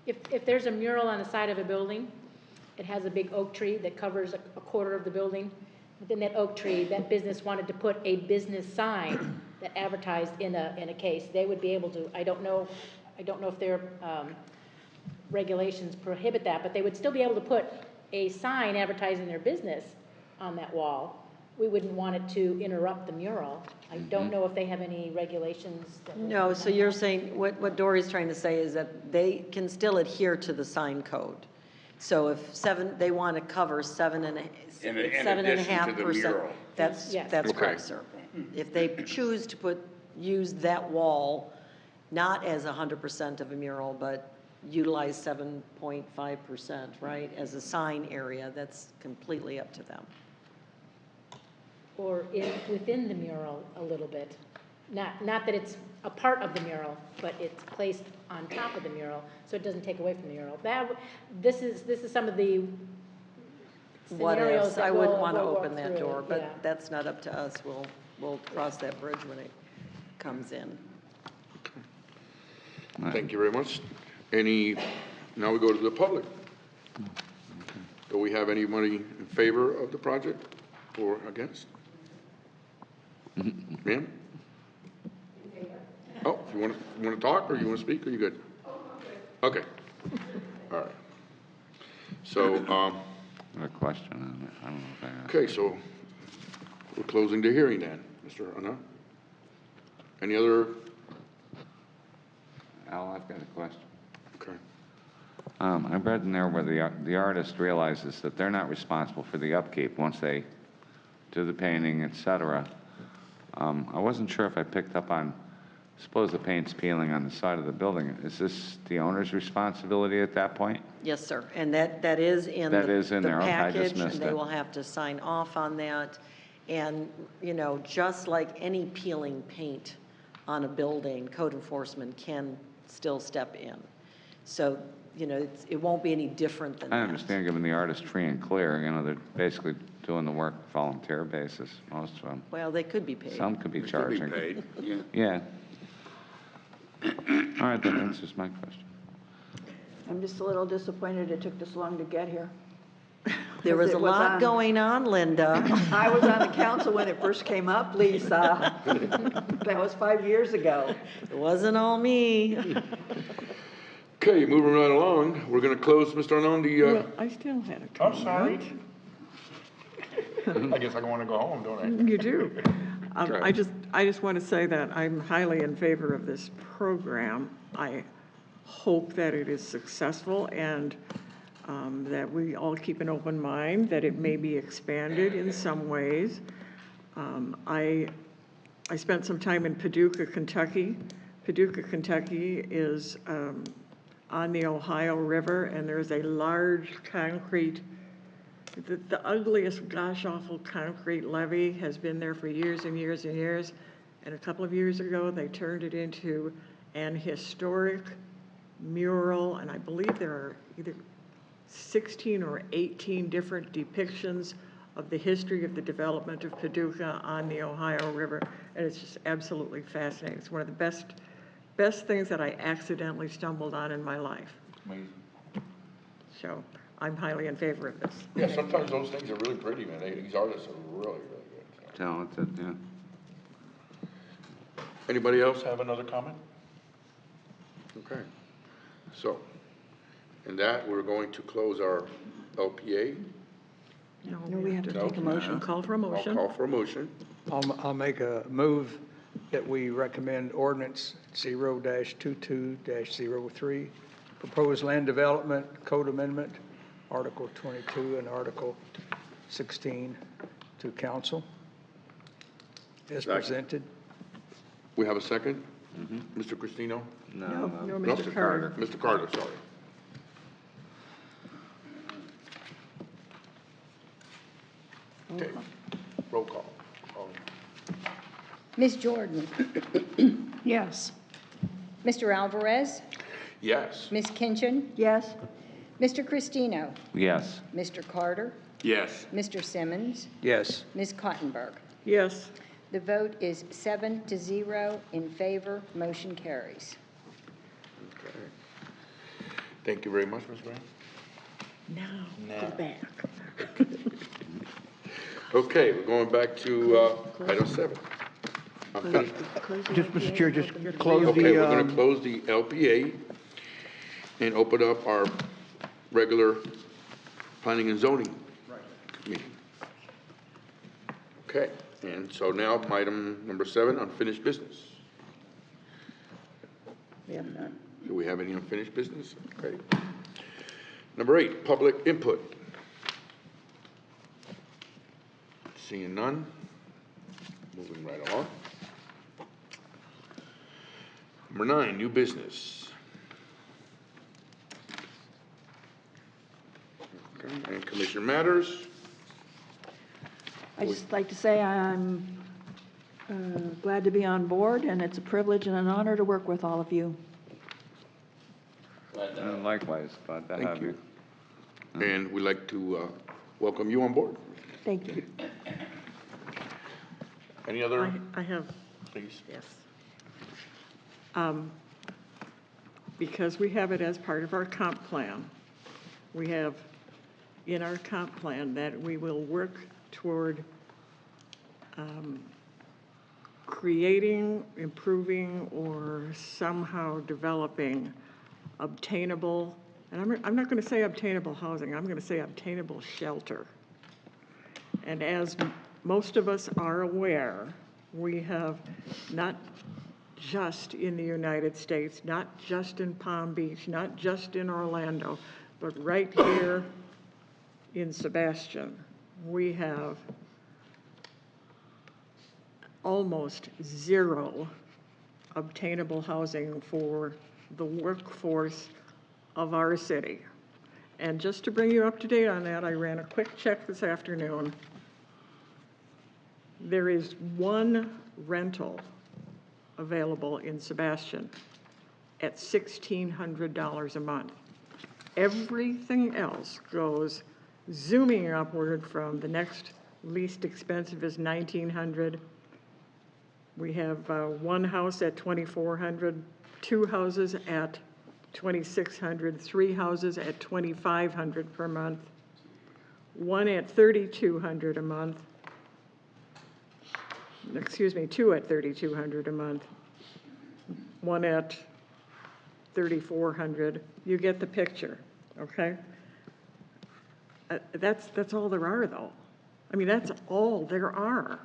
If there's a mural on the side of a building, it has a big oak tree that covers a quarter of the building. Within that oak tree, that business wanted to put a business sign that advertised in a case. They would be able to, I don't know if their regulations prohibit that, but they would still be able to put a sign advertising their business on that wall. We wouldn't want it to interrupt the mural. I don't know if they have any regulations. No, so you're saying, what Dory's trying to say is that they can still adhere to the sign code. So if they want to cover 7.5%. mural. That's Yes. correct, Okay. sir. If they choose to use that wall, not as 100% of a mural, but utilize 7.5%, right, as a sign area, that's completely up to them. Or within the mural a little bit. Not that it's a part of the mural, but it's placed on top of the mural, so it doesn't take away from the mural. This is some of the What scenarios ifs, that I we'll wouldn't want to work open that through, door, yeah. but that's not up to us. We'll cross that bridge when it comes in. Thank you very much. Now we go to the public. Do we have anybody in favor of the project or against? Ma'am? Oh, you want to talk, or you want to speak, or you good? Okay. All right. So, I have a question on it. I don't know if I asked. okay, so we're closing the hearing then, Mr. Anna. Any other? Al, I've got a question. Okay. I read in there where the artist realizes that they're not responsible for the upkeep once they do the painting, et cetera. I wasn't sure if I picked up on, suppose the paint's peeling on the side of the building. Is this the owner's responsibility at that point? Yes, sir, and that is in That the is in the there. Okay, I just package, and missed they it. will have to sign off on that. And, you know, just like any peeling paint on a building, code enforcement can still step in. So, you know, it won't be any different than that. I understand, given the artist free and clear, you know, they're basically doing the work volunteer basis, most of them. Well, they could be paid. Some could be charging. paid, yeah. Yeah. All right, that answers my question. I'm just a little disappointed it took this long to get here. There was It a was lot on- going on, Linda. I was on the council when it first came up, Lisa. That was 5 years ago. It wasn't all me. Okay, moving right along, we're gonna close, Mr. Arnon, Well, I still had a comment. I'm sorry. I guess I wanna go home, don't I? You do. Okay. I just want to say that I'm highly in favor of this program. I hope that it is successful and that we all keep an open mind, that it may be expanded in some ways. I spent some time in Paducah, Kentucky. Paducah, Kentucky is on the Ohio River, and there's a large concrete, the ugliest, gosh-awful concrete levee has been there for years and years and years. And a couple of years ago, they turned it into an historic mural, and I believe there are either 16 or 18 different depictions of the history of the development of Paducah on the Ohio River, and it's just absolutely fascinating. It's one of the best things that I accidentally stumbled on in my life. Amazing. So I'm highly in favor of this. Yeah, sometimes those things are really pretty, man. These artists are really, really good. So. Talented, yeah. Anybody else have another comment? Okay. So, in that, we're going to close our LPA. No, we have to take a motion. Call for a motion. I'll call for a motion. I'll make a move that we recommend ordinance 0-22-03, proposed land development code amendment, Article 22 and Article 16 to council as presented. We have a second? Mr. Cristino? No, No, Mr. Carter. Mr. Carter, sorry. Okay, roll call. Ms. Jordan? Yes. Mr. Alvarez? Yes. Ms. Kinchin? Yes? Mr. Cristino? Yes. Mr. Carter? Yes. Mr. Simmons? Yes. Ms. Cottenberg? Yes. The vote is 7-0 in favor. Motion carries. Okay. Thank you very much, Ms. Graham. Now, go back. Okay, we're going back to item 7. Just, Mr. Chair, just close Okay, we're the, going to close the LPA and open up our regular planning and zoning meeting. Okay, and so now item number 7, unfinished business. We have none. Do we have any unfinished business? Okay. Number 8, public input. Seeing none, moving right along. Number 9, new business. Okay, and commission matters. I'd just like to say I'm glad to be on board, and it's a privilege and an honor to work with all of you. And likewise, glad to have you. And we'd like to welcome you on board. Thank you. Any other, I have, please? yes. Because we have it as part of our comp plan, we have in our comp plan that we will work toward creating, improving, or somehow developing obtainable, and I'm not going to say obtainable housing, I'm going to say obtainable shelter. And as most of us are aware, we have not just in the United States, not just in Palm Beach, not just in Orlando, but right here in Sebastian, we have almost zero obtainable housing for the workforce of our city. And just to bring you up to date on that, I ran a quick check this afternoon. There is one rental available in Sebastian at $1,600 a month. Everything else goes zooming upward from the next least expensive is $1,900. We have one house at $2,400, two houses at $2,600, 3 houses at $2,500 per month, 1 at $3,200 a month, excuse me, 2 at $3,200 a month, 1 at $3,400. You get the picture, okay? That's all there are, though. I mean, that's all there are.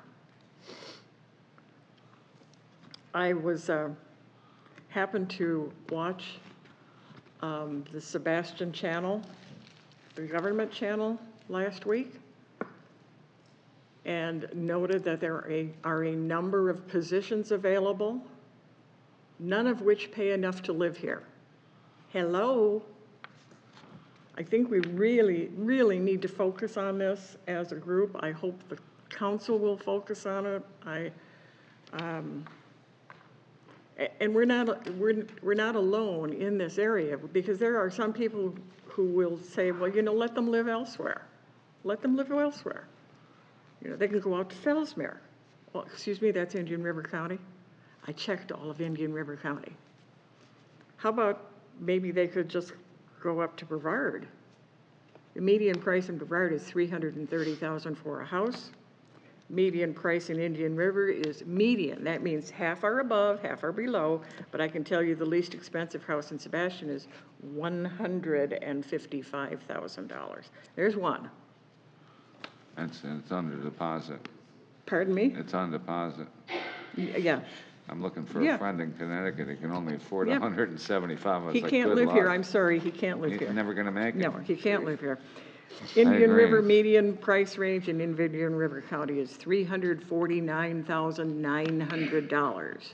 I was happened to watch the Sebastian channel, the government channel, last week, and noted that there are a number of positions available, none of which pay enough to live here. Hello? I think we really, really need to focus on this as a group. I hope the council will focus on it. And we're not alone in this area, because there are some people who will say, well, you know, let them live elsewhere. Let them live elsewhere. You know, they can go out to Fellsmere. Well, excuse me, that's Indian River County. I checked all of Indian River County. How about maybe they could just go up to Brevard? The median price in Brevard is $330,000 for a house. Median price in Indian River is median. That means half are above, half are below, but I can tell you the least expensive house in Sebastian is $155,000. There's one. It's under deposit. Pardon me? It's on deposit. Yeah. I'm looking for Yeah. a friend in Connecticut who can only afford Yep. 175. I was He like, can't good live here. luck. I'm sorry, he can't live He's here. never gonna make it. No, he can't live here. Indian agree. River median price range in Indian River County is $349,900.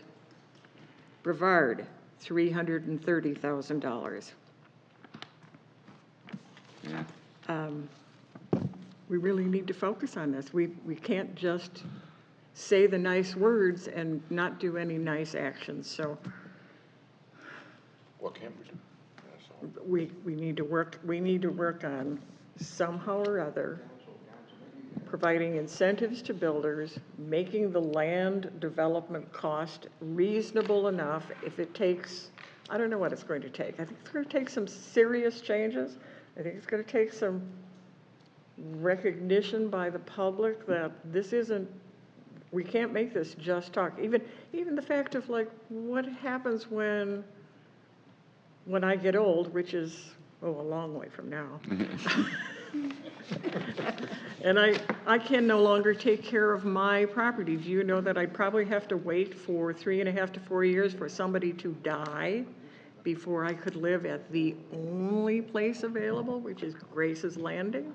Brevard, $330,000. Yeah. We really need to focus on this. We can't just say the nice words and not do any nice actions. So What can we do? we need to work on somehow or other providing incentives to builders, making the land development cost reasonable enough. If it takes, I don't know what it's going to take. I think it's going to take some serious changes. I think it's going to take some recognition by the public that this isn't, we can't make this just talk. Even the fact of, like, what happens when I get old, which is, a long way from now. And I can no longer take care of my property. Do you know that I'd probably have to wait for 3.5 to 4 years for somebody to die before I could live at the only place available, which is Grace's Landing?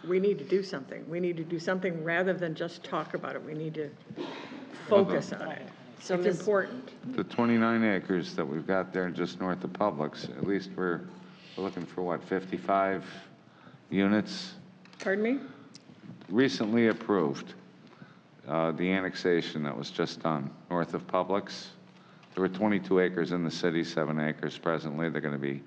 We need to do something. We need to do something rather than just talk about it. We need to focus on it. So It's Ms. important. The 29 acres that we've got there just north of Publix, at least we're looking for what, 55 units? Pardon me? Recently approved, the annexation that was just done north of Publix. There were 22 acres in the city, 7 acres presently. They're going to be,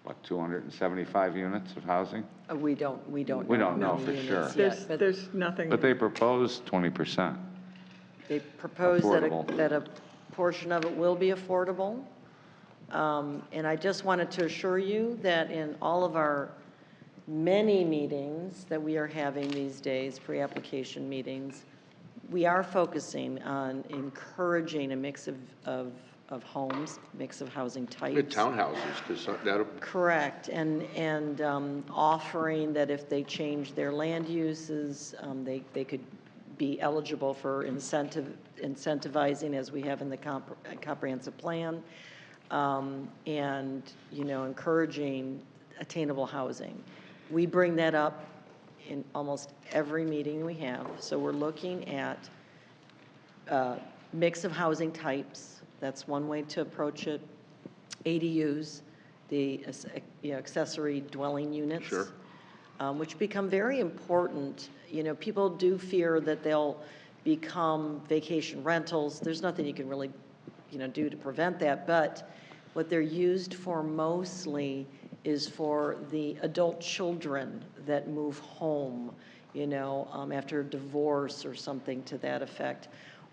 what, 275 units of housing? We don't know. We don't know how many for units sure. yet, but There's nothing. But they proposed 20%. they propose Affordable. that a portion of it will be affordable. And I just wanted to assure you that in all of our many meetings that we are having these days, pre-application meetings, we are focusing on encouraging a mix of homes, mix of housing types. With townhouses, because that'll, Correct, and offering that if they change their land uses, they could be eligible for incentivizing, as we have in the comprehensive plan, and, you know, encouraging attainable housing. We bring that up in almost every meeting we have, so we're looking at mix of housing types. That's one way to approach it. ADUs, the accessory dwelling units. Sure. Which become very important. You know, people do fear that they'll become vacation rentals. There's nothing you can really, you know, do to prevent that, but what they're used for mostly is for the adult children that move home, you know, after a divorce or something to that effect,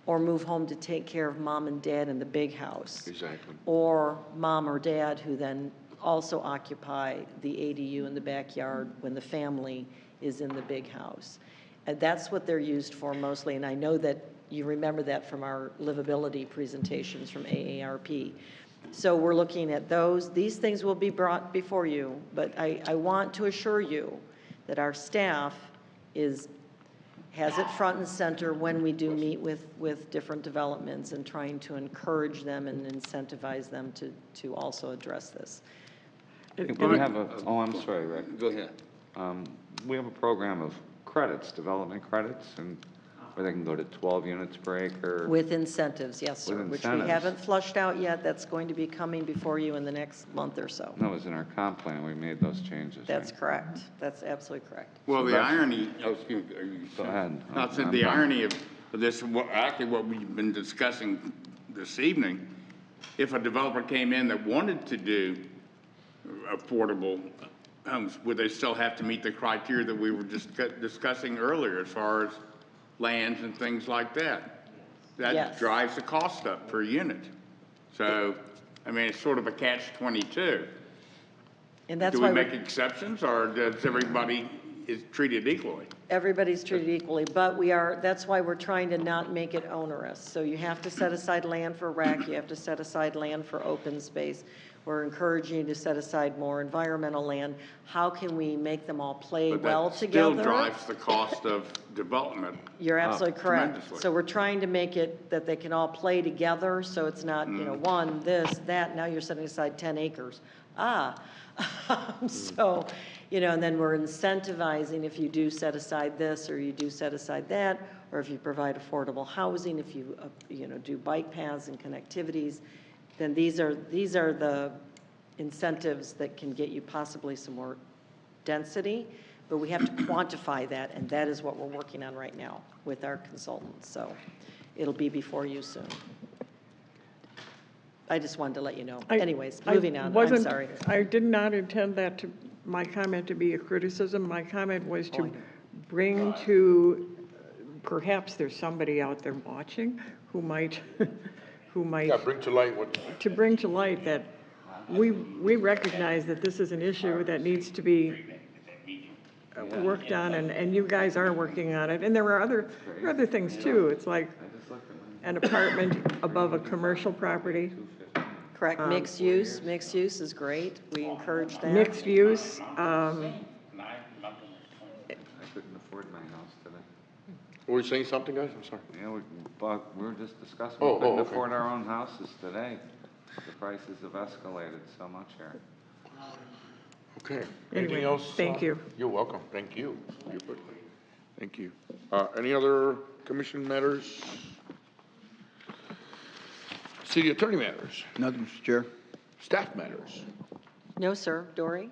or move home to take care of mom and dad in the big house. Exactly. Or mom or dad who then also occupy the ADU in the backyard when the family is in the big house. And that's what they're used for mostly, and I know that you remember that from our livability presentations from AARP. So we're looking at those. These things will be brought before you, but I want to assure you that our staff has it front and center when we do meet with different developments and trying to encourage them and incentivize them to also address this. We have I'm sorry, Rick. Go ahead. We have a program of credits, development credits, and where they can go to 12 units per acre. With incentives, yes, sir, With which we incentives. haven't flushed out yet. That's going to be coming before you in the next month or so. That was in our comp plan, we made those changes. That's right? correct. That's absolutely correct. Well, the irony, Excuse me, are you- Go ahead. I said the irony of this, actually what we've been discussing this evening, if a developer came in that wanted to do affordable homes, would they still have to meet the criteria that we were just discussing earlier as far as lands and things like that? That Yes. drives the cost up per unit. So, I mean, it's sort of a catch-22. And that's Do why we make exceptions, or does everybody is treated equally? everybody's treated equally, but that's why we're trying to not make it onerous. So you have to set aside land for rec, you have to set aside land for open space. We're encouraging you to set aside more environmental land. How can we make them all play But well that together? still drives the cost of development. You're absolutely correct. tremendously. So we're trying to make it that they can all play together, so it's not, one, this, that, now you're setting aside 10 acres. So, and then we're incentivizing if you do set aside this, or you do set aside that, or if you provide affordable housing, if you, do bike paths and connectivities, then these are the incentives that can get you possibly some more density, but we have to quantify that, and that is what we're working on right now with our consultants. So it'll be before you soon. I just wanted to let you know. Anyways, moving on. I'm sorry. I did not intend my comment to be a criticism. My comment was to bring to, perhaps there's somebody out there watching who might, Yeah, bring to light what, to bring to light that we recognize that this is an issue that needs to be worked on, and you guys are working on it. And there are other things too. It's like an apartment above a commercial property. Correct. Mixed use is great. We encourage that. Mixed use, I couldn't afford my house today. were you saying something, guys? I'm sorry. Yeah, but we were just discussing, Oh, we couldn't okay. afford our own houses today. The prices have escalated so much here. Okay. Anything Anyway, else? thank you. You're welcome. Thank you. Thank you. Any other commission matters? City attorney matters? Nothing, Mr. Chair. Staff matters? No, sir. Dory?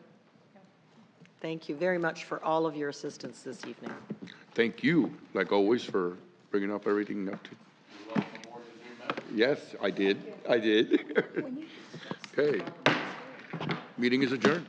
Thank you very much for all of your assistance this evening. Thank you, like always, for bringing up everything up to. Yes, I did. Okay. Meeting is adjourned.